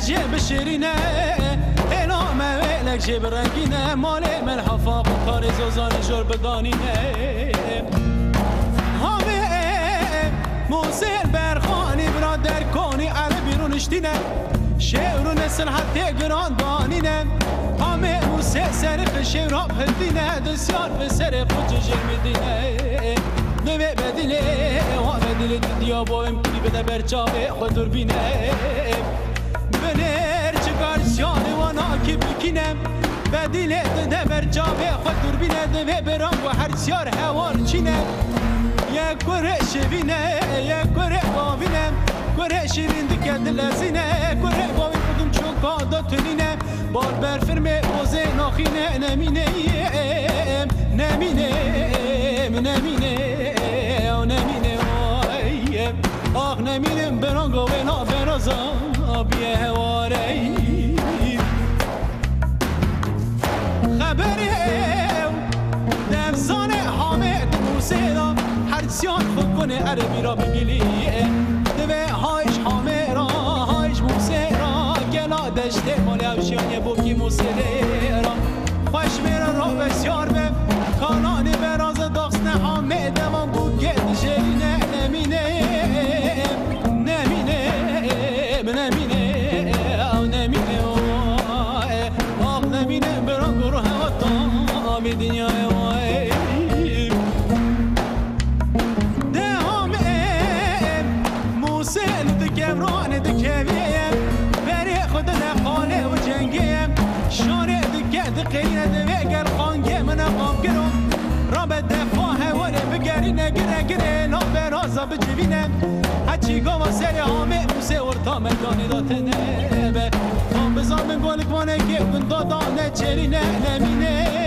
جيب شيرينه انا ما لك جيب رنگينه مال ملحفا قطار زوزان جور بدانينه هامي موسيل برخاني برادر كوني عربي رو نشتينه شعر و نسل حتى گران بانينه هامي موسيل سرق شعر راب هدينه دسيار بسر خود جرمدينه نوه بدله و بدله دیابا امکنی بده برچاوه خود دوربینه بنر چکار سیانه و ناکی بکنم بدله ده برچاوه خود دوربینه دوه برام و هر سیار هوار چینه یک کره شوینه یک کره باوینه کره شیرین دکه دلزینه کره باوین کدوم چوکا دا تنینه بار برفرمه اوزه ناخینه نمینه نمینه نمینه آخ نمیرم برانگو بنا برازا بیه هواری خبری دفزان حامد موسیرا هر سیان خود کنه عربی را بگلیه دوه هایش حامد را هایش موسیرا گلا دشته مالی اوشیانی بوکی موسیرا خوش میرا را بسیار به کانانی براز داخسن حامد دوان بود گرد جرینه نمینه dünyaya vay Devam Musen de kevran de keviyem Beri خود نخاله و جنگیم شانه دکه دقیقه دوه گر خانگه من قام گرم رابط دفاعه وره بگری نگره گره نا برازا بجوینم هچی گاوا سر همه موسه ورطا مدانی داتنه تام بزامن گولک وانه که بندا دانه چرینه نمینه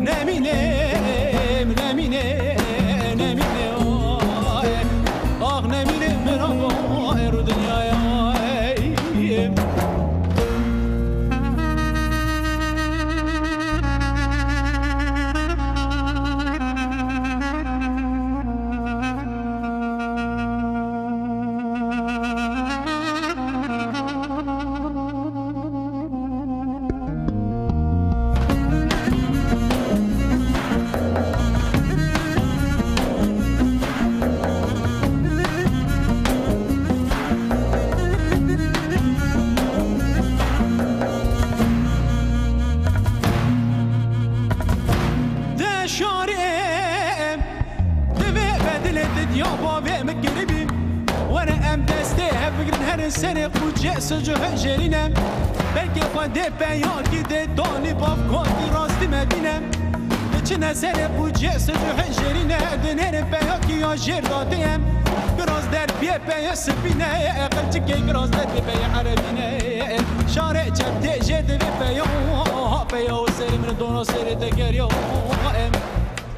نمینم نمینم آخ نمینم برام رو دنیای سرق و جس جه جرینم بلکه خود بیان کی ده دانی باف کردی راستی مدینم چه نسرق و جس جه جرینه دنر بیان کی یا جر دادیم گراز در بی بیا سبینه اقل چکی گراز در بی عربینه شارع چبته جد بیا بیا و سر من دونا سر دگریا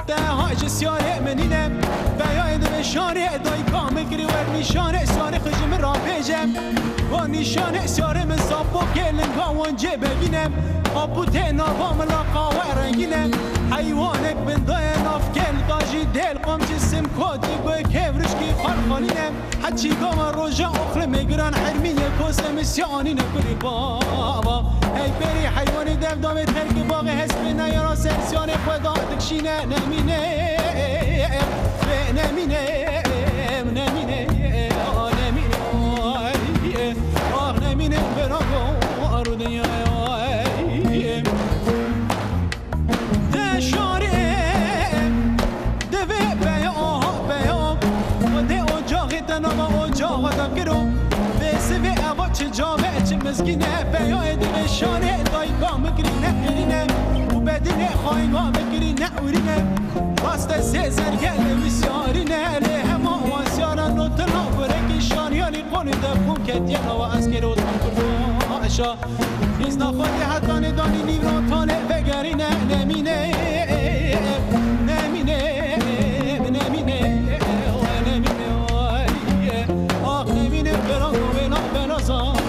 ده هاش سیاره منینم بیای دو شانه دای کام گری و نشانه سیاره خشم را پیجم و نشانه سیاره من صابو کلن گاوان جه ببینم آبوت ناوام لاقا و رنگینم حیوانک بندای ناف کل داجی دل قام جسم کودی گوی کبرش کی خالخالینم حچی گام روژا اخر میگران حرمین یکوسم سیانی نکلی بابا ای بری حیوانی دم دام ترک باغ حسب نیارا سرسیان خدا دکشینه نمینه نمینه نمینه نمینه آخ نمینه براغو رو دنیای ده شاره دوه بیا و ده اجاقی تنام اجاق دا گرو به سوی اوا چه جامعه چه مزگینه بیا دوه شاره دای گام گرینه گرینه و بدینه خواهی گام گرینه اورینه راست سیزر گل ویسیارینه له ما واسیارا نوتنا برگی شانیانی قونی دفون کتینا و از گرو تن کردو آشا ایزنا خودی حتانه دانی نیوراتانه بگرینه نمینه نمینه نمینه نمینه آخ نمینه برانگو بنا بنازا